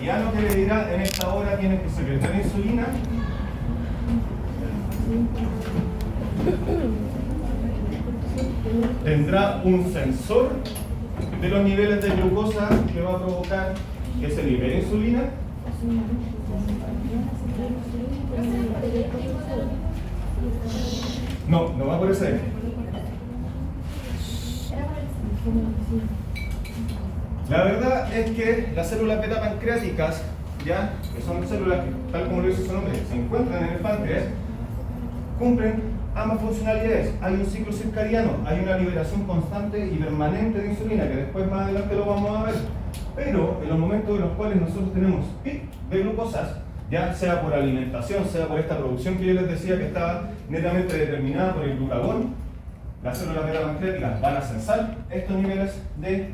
Ya lo que le dirá en esta hora tiene que secretar insulina. Tendrá un sensor de los niveles de glucosa que va a provocar que se libere insulina. No va por ese eje. La verdad es que las células beta pancreáticas, ya, que son células que, tal como lo dice su nombre, se encuentran en el páncreas, cumplen ambas funcionalidades. Hay un ciclo circadiano, hay una liberación constante y permanente de insulina, que después más adelante lo vamos a ver. Pero en los momentos en los cuales nosotros tenemos pic de glucosas, ya sea por alimentación, sea por esta producción que yo les decía que estaba netamente determinada por el glucagón, las células beta pancreáticas van a sensar estos niveles de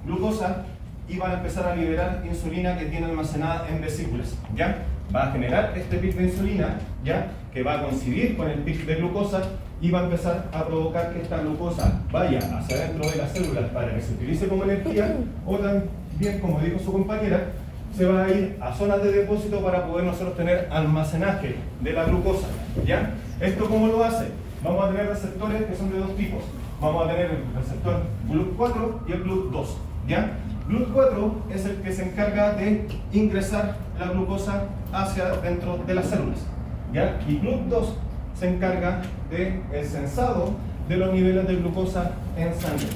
glucosa y van a empezar a liberar insulina que tiene almacenada en vesículas, ¿ya? Va a generar este pic de insulina, ¿ya? Que va a coincidir con el pic de glucosa y va a empezar a provocar que esta glucosa vaya hacia dentro de las células para que se utilice como energía, o también, como dijo su compañera, se va a ir a zonas de depósito para poder nosotros tener almacenaje de la glucosa, ¿ya? ¿Esto cómo lo hace? Vamos a tener receptores que son de dos tipos. Vamos a tener el receptor GLUT4 y el GLUT2, ¿ya? GLUT4 es el que se encarga de ingresar la glucosa hacia dentro de las células, ¿ya? Y GLUT2 se encarga del sensado de los niveles de glucosa en sangre.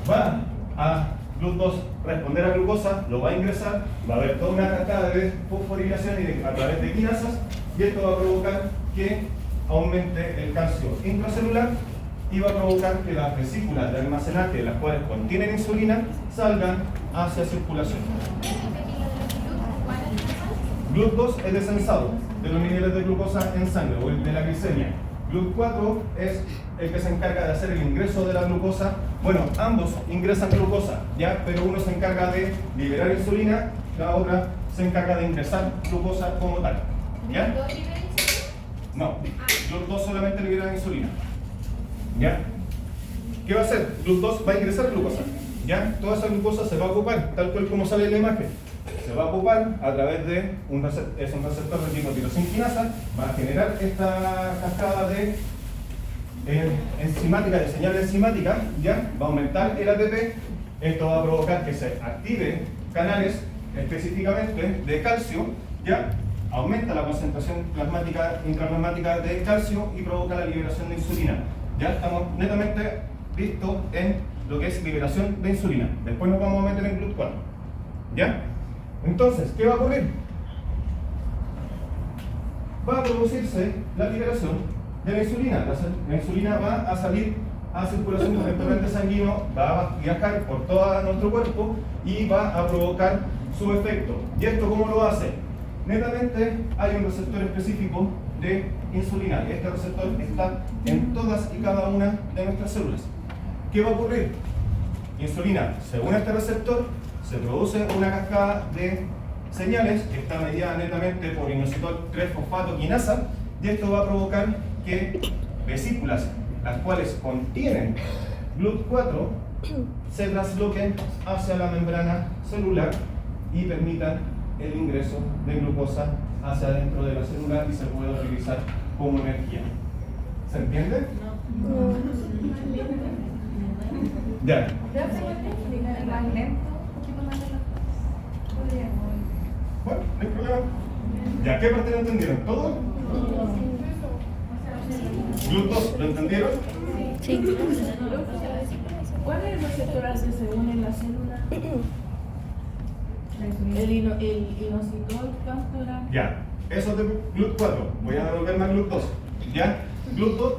Va a GLUT2 responder a glucosa, lo va a ingresar, va a haber toda una cascada de fosforilación y a través de quinasas, y esto va a provocar que aumente el calcio intracelular y va a provocar que las vesículas de almacenaje, las cuales contienen insulina, salgan hacia circulación. GLUT2 es descensado de los niveles de glucosa en sangre o el de la glicemia. GLUT4 es el que se encarga de hacer el ingreso de la glucosa. Bueno, ambos ingresan glucosa, ¿ya? Pero uno se encarga de liberar insulina, la otra se encarga de ingresar glucosa como tal, ¿ya? No, GLUT2 solamente libera insulina, ¿ya? ¿Qué va a hacer? GLUT2 va a ingresar glucosa, ¿ya? Toda esa glucosa se va a ocupar, tal cual como sale en la imagen. Se va a ocupar a través de un receptor de tipo tirosina quinasa, va a generar esta cascada de enzimática, de señal enzimática, ¿ya? Va a aumentar el ATP, esto va a provocar que se active canales específicamente de calcio, ¿ya? Aumenta la concentración plasmática, intraplasmática de calcio y provoca la liberación de insulina. Ya estamos netamente vistos en lo que es liberación de insulina. Después nos vamos a meter en GLUT4, ¿ya? Entonces, ¿qué va a ocurrir? Va a producirse la liberación de la insulina. La insulina va a salir a circulación por el torrente sanguíneo, va a viajar por todo nuestro cuerpo y va a provocar su efecto. ¿Y esto cómo lo hace? Netamente hay un receptor específico de insulina. Este receptor está en todas y cada una de nuestras células. ¿Qué va a ocurrir? Insulina, según este receptor, se produce una cascada de señales que está mediada netamente por inositol 3-fosfato quinasa, y esto va a provocar que vesículas, las cuales contienen GLUT4, se trasloquen hacia la membrana celular y permitan el ingreso de glucosa hacia dentro de la célula y se puede utilizar como energía. ¿Se entiende? No. Ya. Bueno, no hay problema. ¿Ya qué parte lo entendieron? ¿Todo? ¿GLUT2 lo entendieron? Sí. ¿Cuál es el receptor al que se une la célula? El inositol, ¿cuánto era? Ya. Eso es de GLUT4. Voy a devolverme a GLUT2. ¿Ya? GLUT2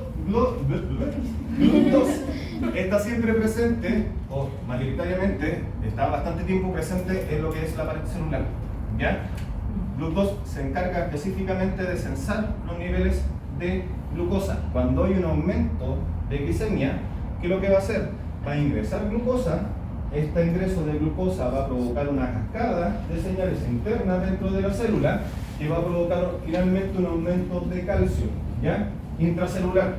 está siempre presente, o mayoritariamente está bastante tiempo presente en lo que es la pared celular, ¿ya? GLUT2 se encarga específicamente de sensar los niveles de glucosa. Cuando hay un aumento de glicemia, ¿qué es lo que va a hacer? Va a ingresar glucosa. Este ingreso de glucosa va a provocar una cascada de señales internas dentro de la célula que va a provocar finalmente un aumento de calcio, ¿ya? Intracelular.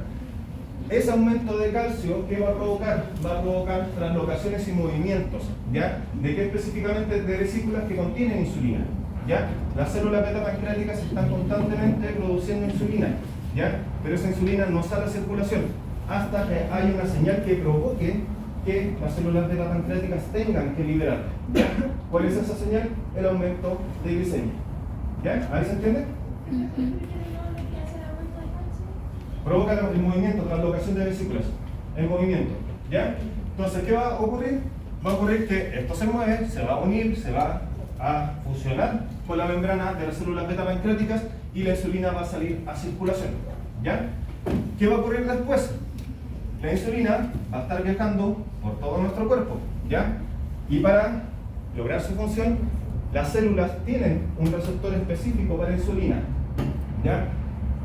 ese aumento de calcio, ¿qué va a provocar? Va a provocar translocaciones y movimientos, ¿ya? ¿De qué específicamente? De vesículas que contienen insulina, ¿ya? Las células beta pancreáticas están constantemente produciendo insulina, ¿ya? Pero esa insulina no sale a circulación hasta que hay una señal que provoque que las células beta pancreáticas tengan que liberar, ¿ya? ¿Cuál es esa señal? El aumento de glicemia, ¿ya? ¿Ahí se entiende? Provoca el movimiento, translocación de vesículas, el movimiento, ¿ya? Entonces, ¿qué va a ocurrir? Va a ocurrir que esto se mueve, se va a unir, se va a fusionar con la membrana de las células beta pancreáticas y la insulina va a salir a circulación, ¿ya? ¿Qué va a ocurrir después? La insulina va a estar viajando por todo nuestro cuerpo, ¿ya? Y para lograr su función, las células tienen un receptor específico para insulina, ¿ya?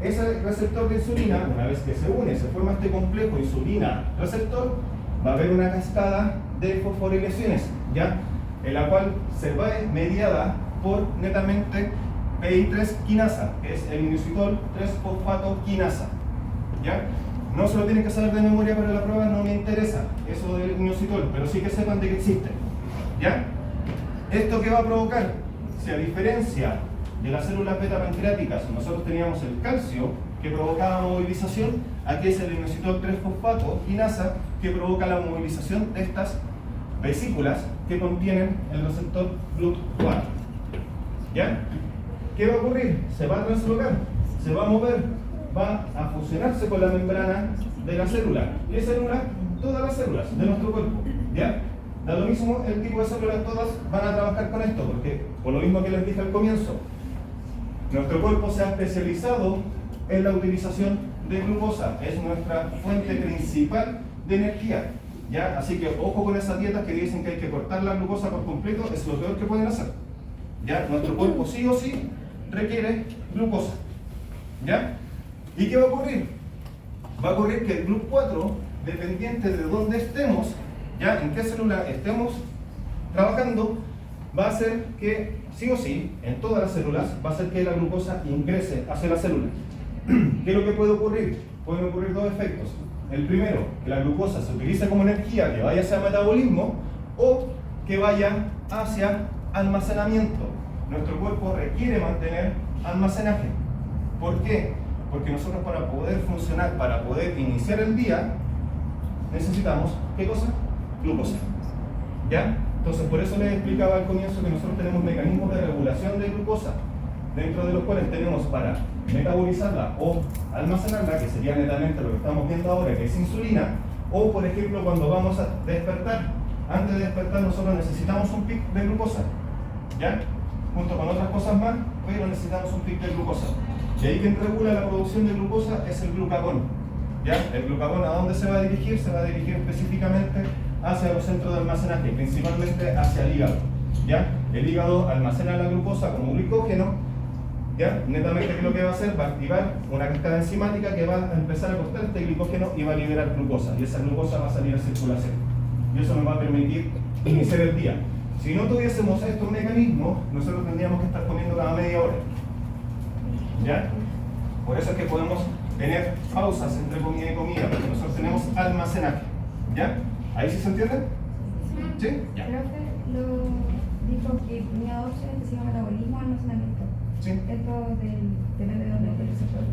Ese receptor de insulina, una vez que se une, se forma este complejo insulina-receptor, va a haber una cascada de fosforilaciones, ¿ya? En la cual se va mediada por netamente PI3 quinasa, que es el inositol 3-fosfato quinasa, ¿ya? No se lo tienen que saber de memoria para la prueba, no me interesa eso del inositol, pero sí que sepan de que existe, ¿ya? ¿Esto qué va a provocar? Si a diferencia de las células beta pancreáticas nosotros teníamos el calcio que provocaba movilización, aquí es el inositol 3-fosfato quinasa que provoca la movilización de estas vesículas que contienen el receptor GLUT4, ¿ya? ¿Qué va a ocurrir? Se va a translocar, se va a mover, va a fusionarse con la membrana de la célula. ¿Y qué célula? Todas las células de nuestro cuerpo, ¿ya? Da lo mismo el tipo de células, todas van a trabajar con esto, porque por lo mismo que les dije al comienzo, nuestro cuerpo se ha especializado en la utilización de glucosa, es nuestra fuente principal de energía, ¿ya? Así que ojo con esas dietas que dicen que hay que cortar la glucosa por completo, es lo peor que pueden hacer, ¿ya? Nuestro cuerpo sí o sí requiere glucosa, ¿ya? ¿Y qué va a ocurrir? Va a ocurrir que el GLUT4, dependiente de dónde estemos, ¿ya? En qué célula estemos trabajando, va a hacer que, sí o sí, en todas las células, va a hacer que la glucosa ingrese hacia la célula. ¿Qué es lo que puede ocurrir? Pueden ocurrir dos efectos. El primero, que la glucosa se utilice como energía, que vaya hacia metabolismo, o que vaya hacia almacenamiento. Nuestro cuerpo requiere mantener almacenaje. ¿Por qué? Porque nosotros para poder funcionar, para poder iniciar el día, necesitamos, ¿qué cosa? Glucosa, ¿ya? Entonces, por eso les explicaba al comienzo que nosotros tenemos mecanismos de regulación de glucosa, dentro de los cuales tenemos para metabolizarla o almacenarla, que sería netamente lo que estamos viendo ahora, que es insulina, o por ejemplo cuando vamos a despertar, antes de despertar nosotros necesitamos un pic de glucosa, ¿ya? Junto con otras cosas más, pero necesitamos un pic de glucosa. Y ahí quien regula la producción de glucosa es el glucagón, ¿ya? El glucagón, ¿a dónde se va a dirigir? Se va a dirigir específicamente hacia los centros de almacenaje, principalmente hacia el hígado, ¿ya? El hígado almacena la glucosa como glicógeno, ¿ya? Netamente, ¿qué es lo que va a hacer? Va a activar una cascada enzimática que va a empezar a cortar este glicógeno y va a liberar glucosa, y esa glucosa va a salir a circulación, y eso nos va a permitir iniciar el día. Si no tuviésemos estos mecanismos, nosotros tendríamos que estar comiendo cada media hora, ¿ya? Por eso es que podemos tener pausas entre comida y comida, porque nosotros tenemos almacenaje, ¿ya? ¿Ahí sí se entiende? ¿Sí? Ya. Profe, lo dijo que tenía dos opciones que se llama metabolismo y almacenamiento. Sí. Esto depende de dónde esté el receptor.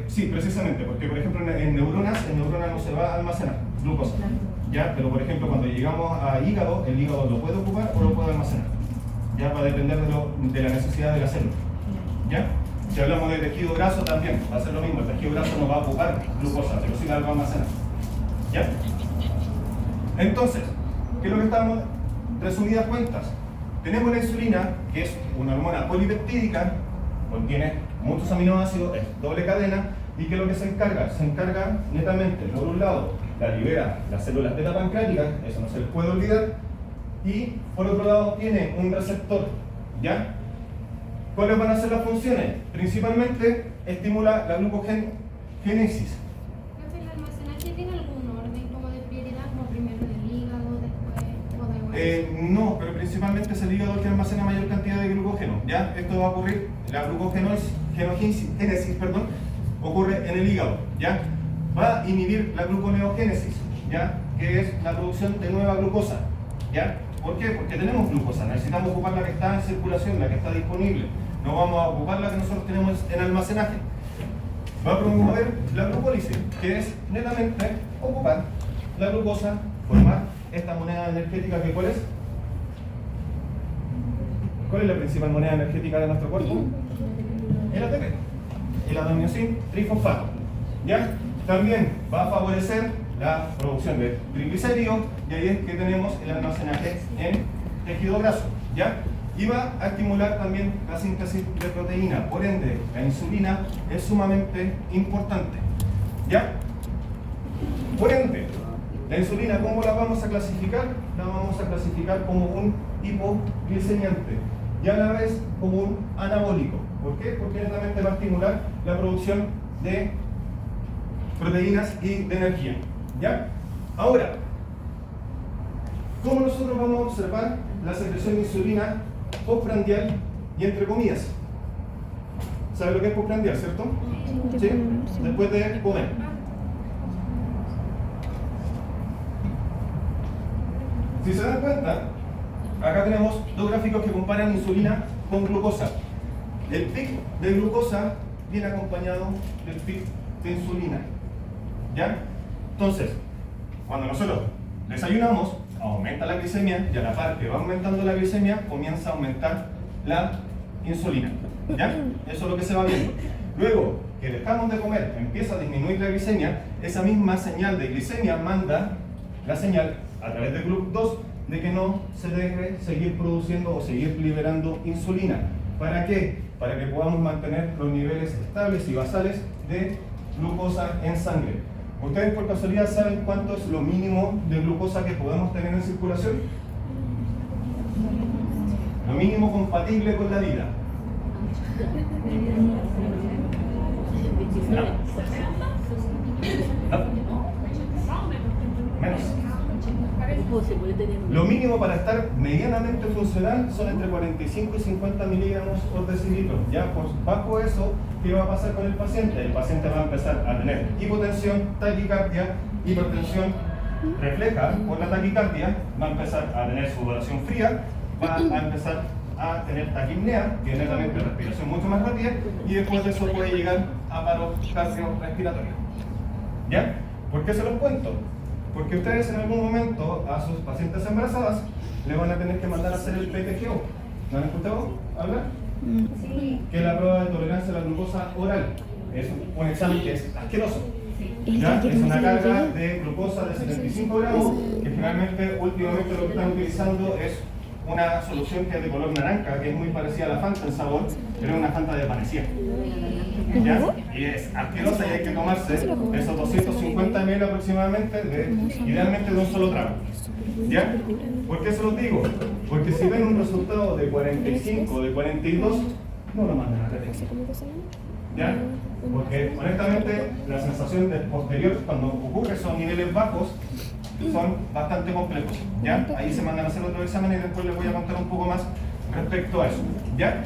Sí, precisamente, porque por ejemplo en neuronas no se va a almacenar glucosa, ¿ya? Pero por ejemplo cuando llegamos a hígado, el hígado lo puede ocupar o lo puede almacenar, ya va a depender de la necesidad de la célula, ¿ya? Si hablamos de tejido graso también, va a ser lo mismo, el tejido graso no va a ocupar glucosa, pero sí la va a almacenar, ¿ya? Entonces, ¿qué es lo que estamos? Resumidas cuentas, tenemos la insulina, que es una hormona polipeptídica, contiene muchos aminoácidos, es doble cadena, y ¿qué es lo que se encarga? Se encarga netamente, por un lado, la libera las células beta pancreáticas, eso no se les puede olvidar, y por otro lado tiene un receptor, ¿ya? ¿Cuáles van a ser las funciones? Principalmente estimula la glucogénesis. ¿El almacenaje tiene algún orden como de prioridad, como primero del hígado, después o de hueso? No, pero principalmente es el hígado el que almacena mayor cantidad de glucógeno, ¿ya? Esto va a ocurrir, la glucogénesis, ocurre en el hígado, ¿ya? va a inhibir la gluconeogénesis, ¿ya? Que es la producción de nueva glucosa, ¿ya? ¿Por qué? Porque tenemos glucosa, necesitamos ocupar la que está en circulación, la que está disponible. No vamos a ocupar la que nosotros tenemos en almacenaje. Va a promover la glucólisis, que es netamente ocupar la glucosa, formar esta moneda energética que ¿cuál es? ¿Cuál es la principal moneda energética de nuestro cuerpo? El ATP, el adenosín trifosfato. ¿Ya? También va a favorecer la producción de triglicéridos y ahí es que tenemos el almacenaje en tejido graso. ¿Ya? Y va a estimular también la síntesis de proteína. Por ende, la insulina es sumamente importante. ¿Ya? Por ende, la insulina, ¿cómo la vamos a clasificar? La vamos a clasificar como un hipoglicemiante y a la vez como un anabólico. ¿Por qué? Porque netamente va a estimular la producción de proteínas y de energía. ¿Ya? Ahora, ¿cómo nosotros vamos a observar la secreción de insulina postprandial y entre comillas? ¿Sabe lo que es postprandial, cierto? ¿Sí? Después de comer. Si se dan cuenta, acá tenemos dos gráficos que comparan insulina con glucosa. El pic de glucosa viene acompañado del pic de insulina. ¿Ya? Entonces, cuando nosotros desayunamos, aumenta la glicemia y a la par que va aumentando la glicemia, comienza a aumentar la insulina. ¿Ya? Eso es lo que se va viendo. Luego que dejamos de comer, empieza a disminuir la glicemia, esa misma señal de glicemia manda la señal a través del GLUT2 de que no se debe seguir produciendo o seguir liberando insulina. ¿Para qué? Para que podamos mantener los niveles estables y basales de glucosa en sangre. ¿Ustedes por casualidad saben cuánto es lo mínimo de glucosa que podemos tener en circulación? Lo mínimo compatible con la vida. No. Menos. Lo mínimo para estar medianamente funcional son entre 45 y 50 miligramos por decilitro. Ya por bajo eso, ¿qué va a pasar con el paciente? El paciente va a empezar a tener hipotensión, taquicardia, hipertensión refleja por la taquicardia, va a empezar a tener sudoración fría, va a empezar a tener taquipnea, que es netamente respiración mucho más rápida, y después de eso puede llegar a paro cardiorrespiratorio. ¿Ya? ¿Por qué se los cuento? Porque ustedes en algún momento a sus pacientes embarazadas le van a tener que mandar a hacer el PTGO. ¿No han escuchado hablar? Sí. Que es la prueba de tolerancia a la glucosa oral. Es un examen que es asqueroso. ¿Ya? Es una carga de glucosa de 75 gramos que generalmente últimamente lo que están utilizando es una solución que es de color naranja, que es muy parecida a la Fanta en sabor, pero es una Fanta de panacea. ¿Ya? Y es asquerosa y hay que tomarse esos 250 ml aproximadamente, idealmente de un solo trago. ¿Ya? ¿Por qué se los digo? Porque si ven un resultado de 45 o de 42, no lo mandan a repetir. ¿Ya? Porque honestamente la sensación de posterior cuando ocurre esos niveles bajos son bastante complejos. ¿Ya? Ahí se mandan a hacer otro examen y después les voy a contar un poco más respecto a eso. ¿Ya?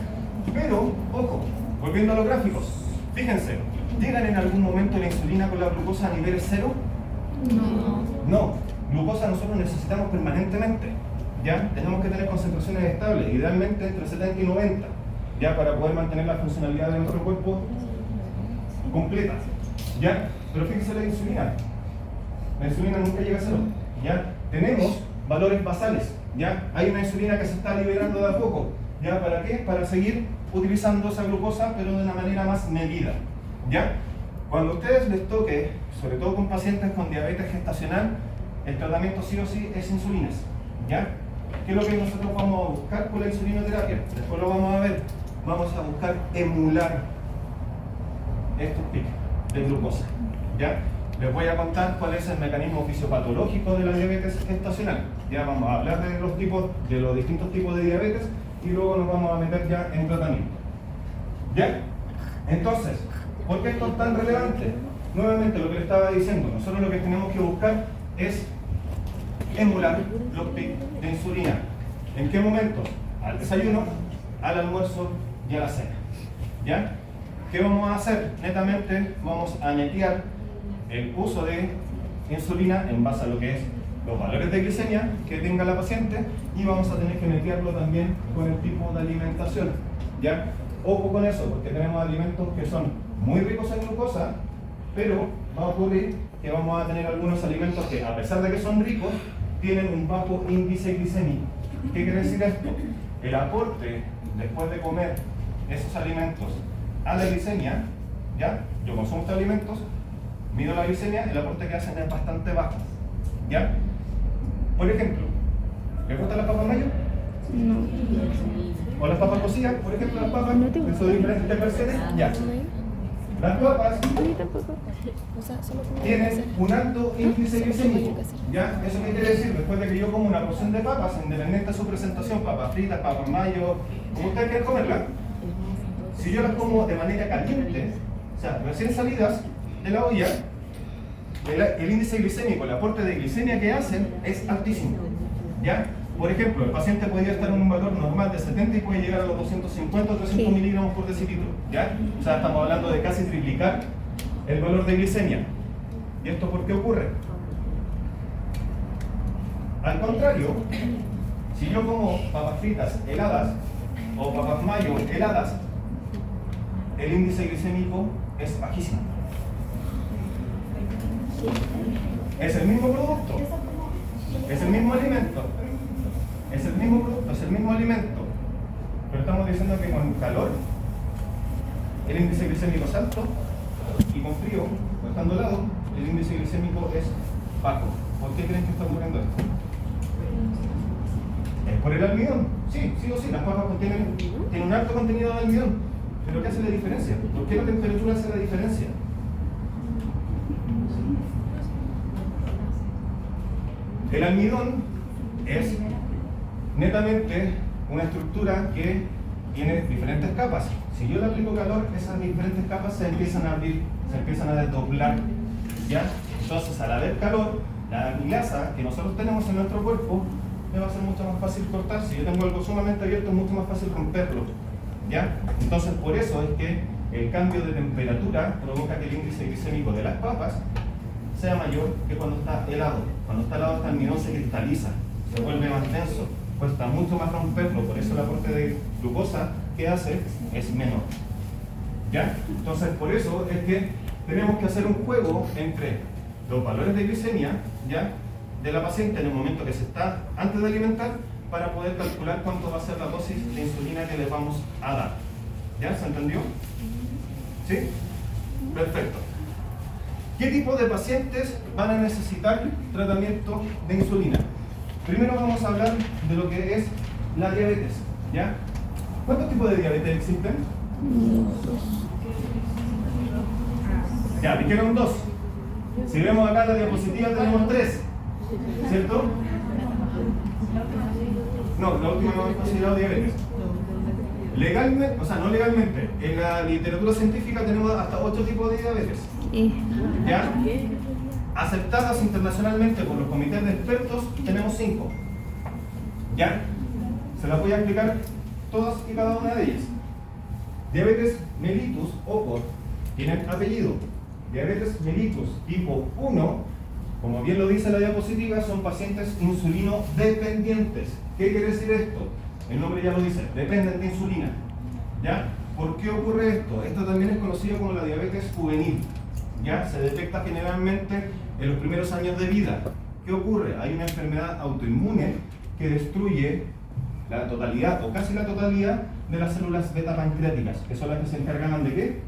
Pero, ojo, volviendo a los gráficos, fíjense, ¿llegan en algún momento la insulina con la glucosa a niveles cero? No, glucosa nosotros necesitamos permanentemente. ¿Ya? Tenemos que tener concentraciones estables, idealmente entre 70 y 90, ¿ya? Para poder mantener la funcionalidad de nuestro cuerpo completa. ¿Ya? Pero fíjense la insulina. La insulina nunca llega a cero. ¿Ya? Tenemos valores basales. ¿Ya? Hay una insulina que se está liberando de a poco. ¿Ya? ¿Para qué? Para seguir utilizando esa glucosa, pero de una manera más medida. ¿Ya? Cuando a ustedes les toque, sobre todo con pacientes con diabetes gestacional, el tratamiento sí o sí es insulinas. ¿Ya? ¿Qué es lo que nosotros vamos a buscar con la insulinoterapia? Después lo vamos a ver. Vamos a buscar emular estos picos de glucosa. ¿Ya? Les voy a contar cuál es el mecanismo fisiopatológico de la diabetes gestacional. Ya vamos a hablar de los tipos, de los distintos tipos de diabetes y luego nos vamos a meter ya en tratamiento. ¿Ya? Entonces, ¿por qué esto es tan relevante? Nuevamente lo que le estaba diciendo, nosotros lo que tenemos que buscar es emular los picos de insulina. ¿En qué momentos? Al desayuno, al almuerzo y a la cena. ¿Ya? ¿Qué vamos a hacer? Netamente vamos a netear el uso de insulina en base a lo que es los valores de glicemia que tenga la paciente, y vamos a tener que meterlo también con el tipo de alimentación, ¿ya? Ojo con eso, porque tenemos alimentos que son muy ricos en glucosa, pero va a ocurrir que vamos a tener algunos alimentos que, a pesar de que son ricos, tienen un bajo índice glicémico. ¿Qué quiere decir esto? El aporte después de comer esos alimentos a la glicemia, ¿ya? Yo consumo estos alimentos, mido la glicemia, el aporte que hacen es bastante bajo, ¿ya? Por ejemplo, ¿les gustan las papas mayo? No. ¿O las papas cocidas? Por ejemplo, las papas, No te gusta. en sus diferentes versiones, ya. Las papas A mí tampoco. O sea, solo como tienen un alto índice glicémico, ¿ya? ¿Eso qué quiere decir? Después de que yo como una porción de papas, independiente de su presentación, papas fritas, papas mayo, como ustedes quieran comerla, si yo las como de manera caliente, o sea, recién salidas de la olla, el índice glicémico, el aporte de glicemia que hacen es altísimo, ¿ya? Por ejemplo, el paciente podría estar en un valor normal de 70 y puede llegar a los 250 o 300 miligramos por decilitro, ¿ya? O sea, estamos hablando de casi triplicar el valor de glicemia. ¿Y esto por qué ocurre? Al contrario, si yo como papas fritas heladas o papas mayo heladas, el índice glicémico es bajísimo. Es el mismo producto, es el mismo alimento, es el mismo producto, es el mismo alimento, pero estamos diciendo que con calor el índice glicémico es alto y con frío, o estando helado, el índice glicémico es bajo. ¿Por qué creen que está ocurriendo esto? ¿Es por el almidón? Sí, sí o sí, las papas tienen un alto contenido de almidón. ¿Pero qué hace la diferencia? ¿Por qué la temperatura hace la diferencia? El almidón es netamente una estructura que tiene diferentes capas. Si yo le aplico calor, esas diferentes capas se empiezan a abrir, se empiezan a desdoblar, ¿ya? Entonces, al haber calor, la amilasa que nosotros tenemos en nuestro cuerpo me va a ser mucho más fácil cortar. Si yo tengo algo sumamente abierto, es mucho más fácil romperlo, ¿ya? Entonces, por eso es que el cambio de temperatura provoca que el índice glicémico de las papas sea mayor que cuando está helado. Cuando está helado, este almidón se cristaliza, se vuelve más denso, cuesta mucho más romperlo, por eso el aporte de glucosa que hace es menor, ¿ya? Entonces, por eso es que tenemos que hacer un juego entre los valores de glicemia, ¿ya?, de la paciente en el momento que se está antes de alimentar, para poder calcular cuánto va a ser la dosis de insulina que le vamos a dar. ¿Ya? ¿Se entendió? ¿Sí? Perfecto. ¿Qué tipo de pacientes van a necesitar tratamiento de insulina? Primero vamos a hablar de lo que es la diabetes, ¿ya? ¿Cuántos tipos de diabetes existen? Ya, dijeron 2. Si vemos acá la diapositiva tenemos 3, ¿cierto? No, la última no es considerado diabetes. Legalmente, o sea, no legalmente, en la literatura científica tenemos hasta 8 tipos de diabetes, ¿ya? Aceptadas internacionalmente por los comités de expertos tenemos 5, ¿ya? Se las voy a explicar todas y cada una de ellas. Diabetes mellitus, ojo, tienen apellido. Diabetes mellitus tipo 1, como bien lo dice la diapositiva, son pacientes insulino dependientes. ¿Qué quiere decir esto? El nombre ya lo dice, dependen de insulina, ¿ya? ¿Por qué ocurre esto? Esto también es conocido como la diabetes juvenil, ¿ya? Se detecta generalmente en los primeros años de vida. ¿Qué ocurre? Hay una enfermedad autoinmune que destruye la totalidad o casi la totalidad de las células beta pancreáticas, que son las que se encargan de ¿qué?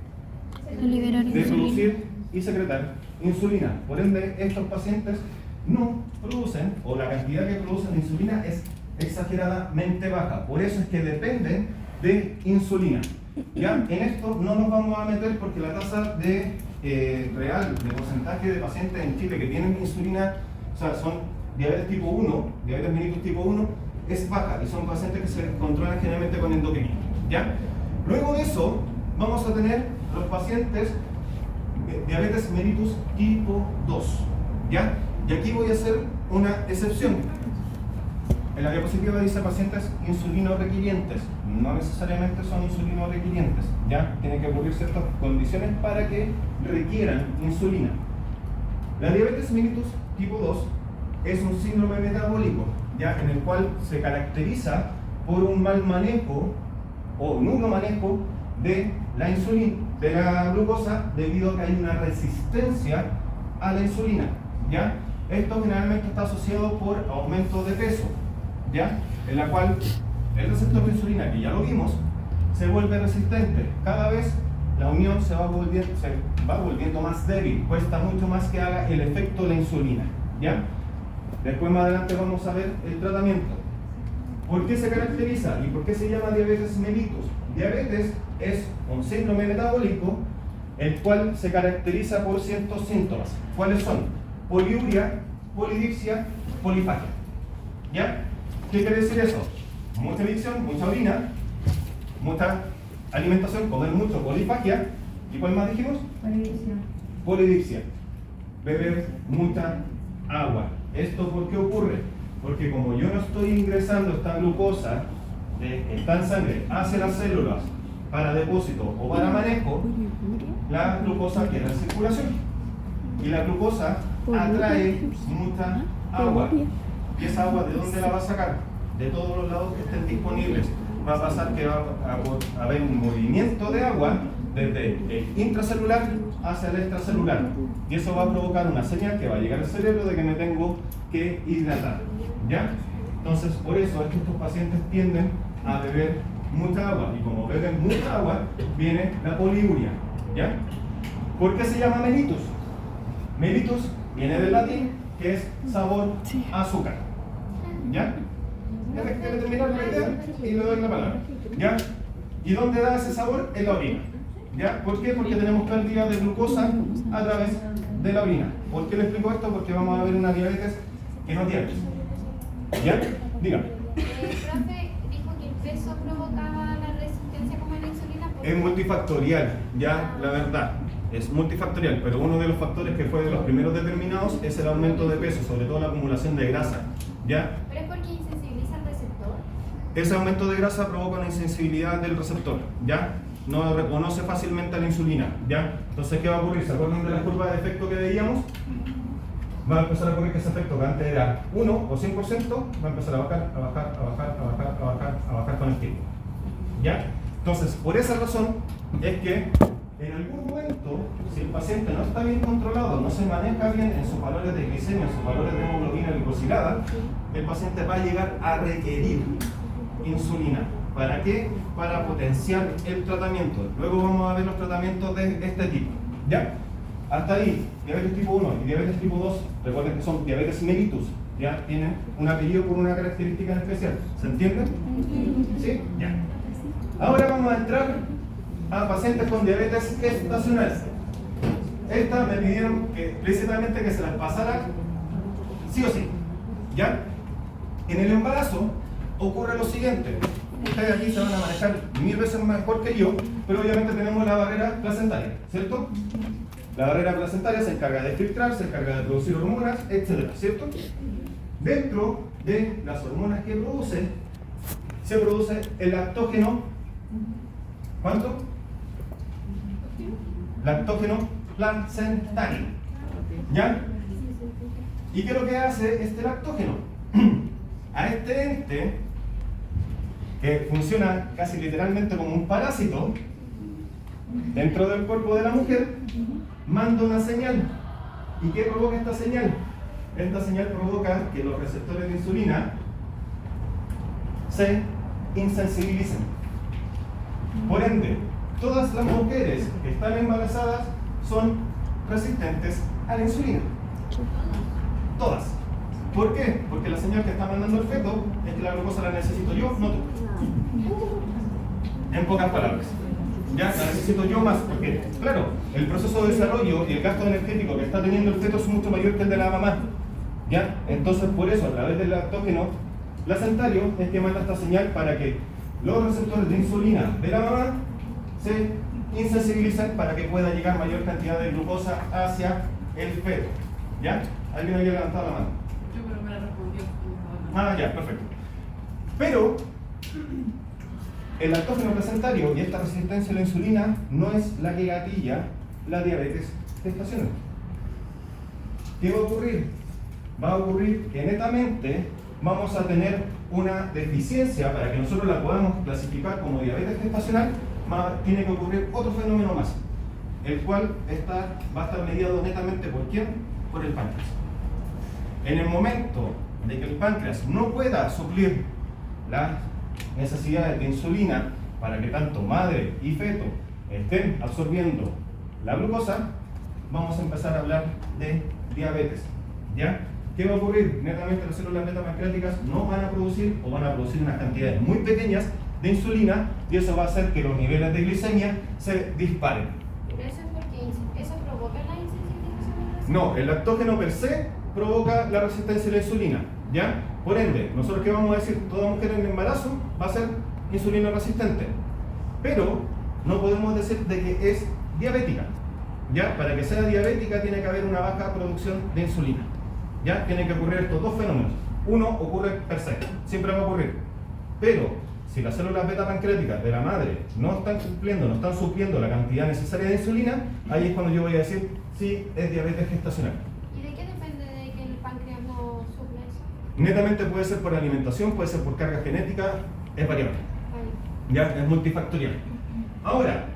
De producir y secretar insulina. Por ende, estos pacientes no producen, o la cantidad que producen de insulina es exageradamente baja. Por eso es que dependen de insulina. Ya en esto no nos vamos a meter porque la tasa de real de porcentaje de pacientes en Chile que tienen insulina, o sea, son diabetes tipo 1, diabetes mellitus tipo 1, es baja y son pacientes que se controlan generalmente con endocrina. ¿Ya? Luego de eso, vamos a tener los pacientes diabetes mellitus tipo 2. ¿Ya? Y aquí voy a hacer una excepción. En la diapositiva dice pacientes insulino requirientes. No necesariamente son insulino requirientes. ¿Ya? Tienen que ocurrir ciertas condiciones para que requieran insulina. La diabetes mellitus tipo 2 es un síndrome metabólico, ya, en el cual se caracteriza por un mal manejo o nulo manejo de la insulina, de la glucosa, debido a que hay una resistencia a la insulina, ¿ya? Esto generalmente está asociado por aumento de peso, ¿ya? En la cual el receptor de insulina, que ya lo vimos, se vuelve resistente. Cada vez la unión se va volviendo más débil, cuesta mucho más que haga el efecto de la insulina, ¿ya? Después más adelante vamos a ver el tratamiento. ¿Por qué se caracteriza y por qué se llama diabetes mellitus? Diabetes es un síndrome metabólico el cual se caracteriza por ciertos síntomas. ¿Cuáles son? Poliuria, polidipsia, polifagia. ¿Ya? ¿Qué quiere decir eso? Mucha adicción, mucha orina, mucha alimentación, comer mucho, polifagia. ¿Y cuál más dijimos? Polidipsia. Polidipsia. Beber mucha agua. ¿Esto por qué ocurre? Porque como yo no estoy ingresando esta glucosa que está en sangre hacia las células para depósito o para manejo, la glucosa queda en circulación. Y la glucosa atrae mucha agua. ¿Y esa agua de dónde la va a sacar? De todos los lados que estén disponibles. Va a pasar que va a haber un movimiento de agua desde el intracelular hacia el extracelular. Y eso va a provocar una señal que va a llegar al cerebro de que me tengo que hidratar. ¿Ya? Entonces, por eso es que estos pacientes tienden a beber mucha agua. Y como beben mucha agua, viene la poliuria. ¿Ya? ¿Por qué se llama mellitus? Mellitus viene del latín, que es sabor a azúcar. ¿Ya? ¿Quiere terminar la idea? Y le doy la palabra. ¿Ya? ¿Y dónde da ese sabor? En la orina. ¿Ya? ¿Por qué? Porque tenemos pérdida de glucosa a través de la orina. ¿Por qué le explico esto? Porque vamos a ver una diabetes que no tiene. ¿Ya? Dígame. Profe, dijo que el peso provocaba la resistencia como la insulina. Es multifactorial, ya, la verdad. Es multifactorial, pero uno de los factores que fue de los primeros determinados es el aumento de peso, sobre todo la acumulación de grasa. ¿Ya? ¿Pero es porque insensibiliza al receptor? Ese aumento de grasa provoca una insensibilidad del receptor, ¿ya? No reconoce fácilmente a la insulina, ¿ya? Entonces, ¿qué va a ocurrir? ¿Se acuerdan de la curva de efecto que veíamos? Va a empezar a ocurrir que ese efecto que antes era 1 o 100%, va a empezar a bajar, a bajar, a bajar, a bajar, a bajar, a bajar con el tiempo. ¿Ya? Entonces, por esa razón es que en algún momento, si el paciente no está bien controlado, no se maneja bien en sus valores de glicemia, en sus valores de hemoglobina glicosilada, el paciente va a llegar a requerir insulina. ¿Para qué? Para potenciar el tratamiento. Luego vamos a ver los tratamientos de este tipo. ¿Ya? Hasta ahí, diabetes tipo 1 y diabetes tipo 2, recuerden que son diabetes mellitus, ya tienen un apellido por una característica en especial. ¿Se entiende? ¿Sí? Ya. Ahora vamos a entrar a pacientes con diabetes gestacional. Esta me pidieron que explícitamente que se las pasara sí o sí. ¿Ya? En el embarazo ocurre lo siguiente. Ustedes aquí se van a manejar 1000 veces mejor que yo, pero obviamente tenemos la barrera placentaria, ¿cierto? La barrera placentaria se encarga de filtrar, se encarga de producir hormonas, etc. ¿Cierto? Dentro de las hormonas que produce, se produce el lactógeno. ¿Cuánto? Lactógeno placentario. ¿Ya? ¿Y qué es lo que hace este lactógeno? A este ente, que funciona casi literalmente como un parásito dentro del cuerpo de la mujer, manda una señal. ¿Y qué provoca esta señal? Esta señal provoca que los receptores de insulina se insensibilicen. Por ende, todas las mujeres que están embarazadas son resistentes a la insulina. Todas. ¿Por qué? Porque la señal que está mandando el feto es que la glucosa la necesito yo, no tú. En pocas palabras. Ya la necesito yo más, porque, claro, el proceso de desarrollo y el gasto energético que está teniendo el feto es mucho mayor que el de la mamá. ¿Ya? Entonces, por eso, a través del lactógeno placentario es que manda esta señal para que los receptores de insulina de la mamá se insensibilicen para que pueda llegar mayor cantidad de glucosa hacia el feto. ¿Ya? ¿Alguien había levantado la mano? Yo creo que me la respondió. Ah, ya, perfecto. Pero el lactógeno placentario y esta resistencia a la insulina no es la que gatilla la diabetes gestacional. ¿qué va a ocurrir? Va a ocurrir que netamente vamos a tener una deficiencia. Para que nosotros la podamos clasificar como diabetes gestacional, tiene que ocurrir otro fenómeno más, el cual va a estar mediado netamente ¿por quién? Por el páncreas. En el momento de que el páncreas no pueda suplir las necesidades de insulina para que tanto madre y feto estén absorbiendo la glucosa, vamos a empezar a hablar de diabetes. ¿Ya? ¿Qué va a ocurrir? Netamente las células beta pancreáticas no van a producir o van a producir unas cantidades muy pequeñas de insulina, y eso va a hacer que los niveles de glicemia se disparen. Pero eso es porque eso provoca la insensibilización. No, el lactógeno per se provoca la resistencia a la insulina, ¿ya? Por ende, nosotros qué vamos a decir, toda mujer en embarazo va a ser insulino resistente, pero no podemos decir de que es diabética, ¿ya? Para que sea diabética tiene que haber una baja producción de insulina, ¿ya? Tienen que ocurrir estos dos fenómenos. Uno ocurre per se, siempre va a ocurrir, pero si las células beta pancreáticas de la madre no están cumpliendo, no están supliendo la cantidad necesaria de insulina, ahí es cuando yo voy a decir si es diabetes gestacional. ¿Y de qué depende de que el páncreas no suple eso? Netamente puede ser por alimentación, puede ser por carga genética, es variable. Ya, es multifactorial. Ahora,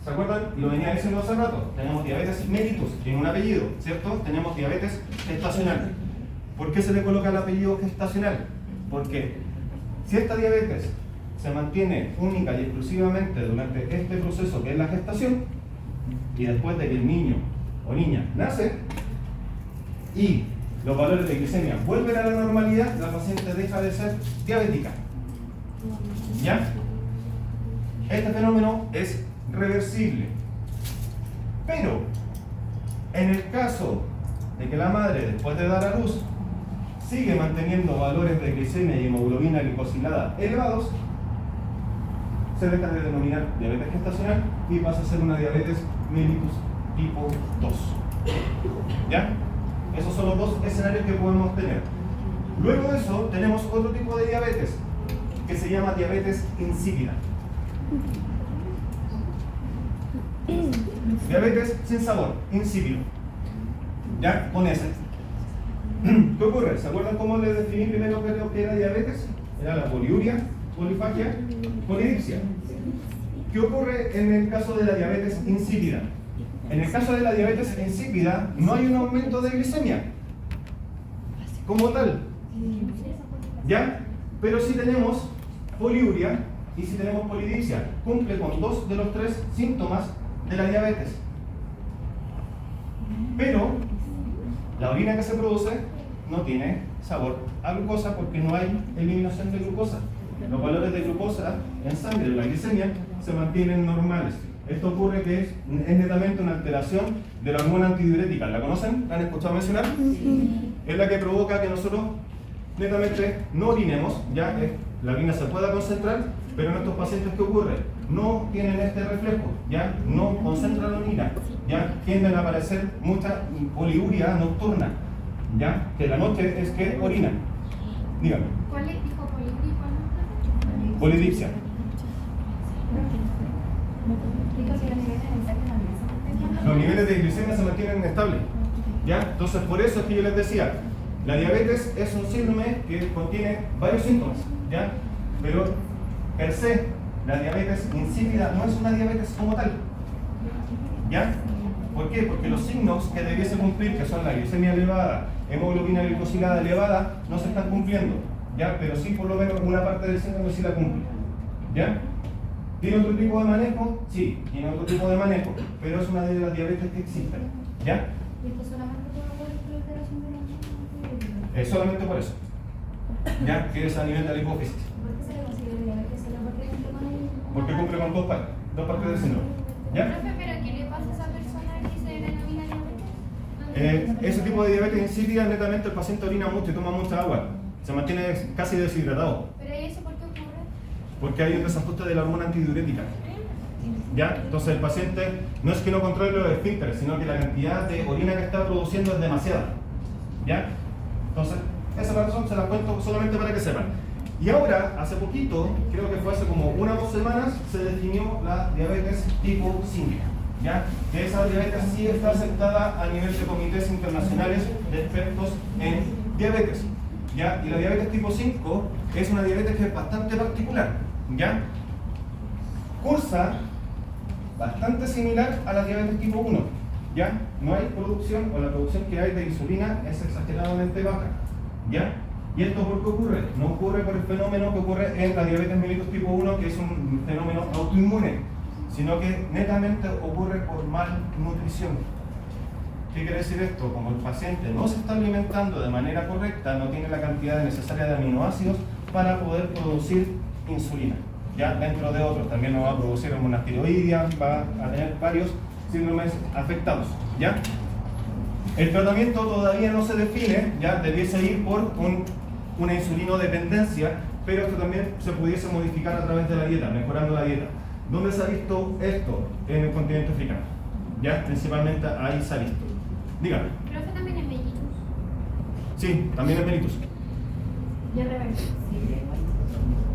¿se acuerdan? Lo venía diciendo hace rato, tenemos diabetes mellitus, tiene un apellido, ¿cierto? Tenemos diabetes gestacional. ¿Por qué se le coloca el apellido gestacional? Porque si esta diabetes se mantiene única y exclusivamente durante este proceso que es la gestación, y después de que el niño o niña nace y los valores de glicemia vuelven a la normalidad, la paciente deja de ser diabética. ¿Ya? Este fenómeno es reversible. Pero en el caso de que la madre, después de dar a luz, sigue manteniendo valores de glicemia y hemoglobina glicosilada elevados, se deja de denominar diabetes gestacional y pasa a ser una diabetes mellitus tipo 2. ¿Ya? Esos son los dos escenarios que podemos tener. Luego de eso tenemos otro tipo de diabetes que se llama diabetes insípida. Diabetes sin sabor, insípido. ¿Ya? Con ese. ¿Qué ocurre? ¿Se acuerdan cómo les definí primero que era diabetes? Era la poliuria, polifagia, polidipsia. ¿Qué ocurre en el caso de la diabetes insípida? En el caso de la diabetes insípida no hay un aumento de glicemia como tal, ¿ya? Pero sí tenemos poliuria y sí tenemos polidipsia. Cumple con 2 de los 3 síntomas de la diabetes. Pero la orina que se produce no tiene sabor a glucosa porque no hay eliminación de glucosa. Los valores de glucosa en sangre, la glicemia, se mantienen normales. Esto ocurre que es netamente una alteración de la hormona antidiurética. ¿La conocen? ¿La han escuchado mencionar? Sí. Es la que provoca que nosotros netamente no orinemos, ya la orina se pueda concentrar, pero en estos pacientes, ¿qué ocurre? No tienen este reflejo, ya no concentran la orina, ya tienden a aparecer mucha poliuria nocturna, ya que la noche es que orinan. Dígame. ¿Cuál es? Dijo poliuria y cuál es? Polidipsia. Los niveles de glicemia se mantienen estables, ¿ya? Entonces, por eso es que yo les decía, la diabetes es un síndrome que contiene varios síntomas, ¿ya? Pero, per se, la diabetes insípida no es una diabetes como tal, ¿ya? ¿Por qué? Porque los signos que debiese cumplir, que son la glicemia elevada, hemoglobina glicosilada elevada, no se están cumpliendo, ¿ya? Pero sí, por lo menos, una parte del síndrome sí la cumple, ¿ya? ¿Tiene otro tipo de manejo? Sí, tiene otro tipo de manejo, pero es una de las diabetes que existen, ¿ya? ¿Y esto solamente por la alteración de la hormona? Solamente por eso, ¿ya? Que es a nivel de la hipófisis. ¿Por qué se le considera diabetes? ¿Solo porque cumple con el...? Porque cumple con dos partes del síndrome, ¿ya? Profe, ¿pero qué le pasa a esa persona que se denomina diabetes? Ese tipo de diabetes insípida, netamente el paciente orina mucho y toma mucha agua, se mantiene casi deshidratado. ¿Pero y eso por qué ocurre? Porque hay un desajuste de la hormona antidiurética, ¿ya? Entonces el paciente no es que no controle los esfínteres, sino que la cantidad de orina que está produciendo es demasiada, ¿ya? Entonces, esa razón se la cuento solamente para que sepan. Y ahora, hace poquito, creo que fue hace como 1 o 2 semanas, se definió la diabetes tipo 5, ¿ya? Que esa diabetes sí está aceptada a nivel de comités internacionales de expertos en diabetes, ¿ya? Y la diabetes tipo 5 es una diabetes que es bastante particular, ¿ya? Cursa bastante similar a la diabetes tipo 1, ¿ya? No hay producción, o la producción que hay de insulina es exageradamente baja, ¿ya? ¿Y esto por qué ocurre? No ocurre por el fenómeno que ocurre en la diabetes mellitus tipo 1, que es un fenómeno autoinmune, sino que netamente ocurre por malnutrición. ¿Qué quiere decir esto? Como el paciente no se está alimentando de manera correcta, no tiene la cantidad necesaria de aminoácidos para poder producir insulina. Ya dentro de otros, también no va a producir hormona tiroidia, va a tener varios síndromes afectados, ¿ya? El tratamiento todavía no se define, ya debiese ir por una insulinodependencia, pero esto también se pudiese modificar a través de la dieta, mejorando la dieta. ¿Dónde se ha visto esto? En el continente africano, ya principalmente ahí se ha visto. Dígame. Creo que también es mellitus. Sí, también es mellitus. ¿Y es reversible?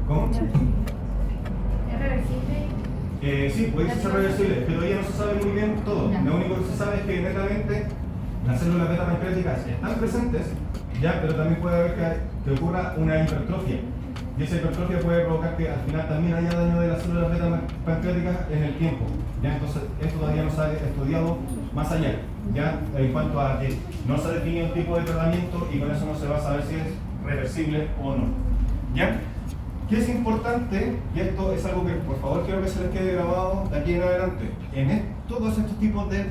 ¿Cómo? ¿Es reversible? Sí, puede ser reversible, pero ya no se sabe muy bien todo. Lo único que se sabe es que netamente las células beta pancreáticas están presentes, ya, pero también puede haber que ocurra una hipertrofia. Y esa hipertrofia puede provocar que al final también haya daño de las células beta pancreáticas en el tiempo. ¿Ya? Entonces, esto todavía no se ha estudiado más allá, ¿ya? En cuanto a que no se define un tipo de tratamiento y con eso no se va a saber si es reversible o no. ¿Ya? ¿Qué es importante? Y esto es algo que por favor quiero que se les quede grabado de aquí en adelante. Todos estos tipos de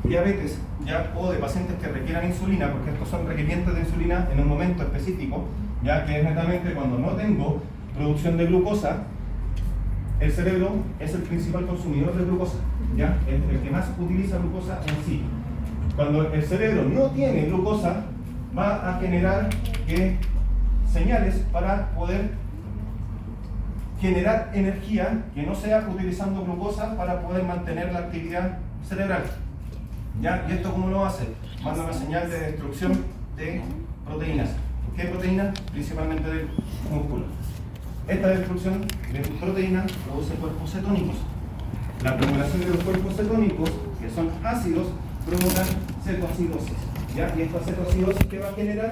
diabetes, ya, o de pacientes que requieran insulina, porque estos son requirientes de insulina en un momento específico, ya que es netamente cuando no tengo producción de glucosa, el cerebro es el principal consumidor de glucosa, ya, el que más utiliza glucosa en sí. Cuando el cerebro no tiene glucosa, va a generar señales para poder generar energía que no sea utilizando glucosa para poder mantener la actividad cerebral. ¿Ya? ¿Y esto cómo lo hace? Manda una señal de destrucción de proteínas. ¿Qué proteínas? Principalmente del músculo. Esta destrucción de proteínas produce cuerpos cetónicos. La acumulación de los cuerpos cetónicos, que son ácidos, provocan cetoacidosis. ¿Ya? Y esta cetoacidosis, ¿qué va a generar?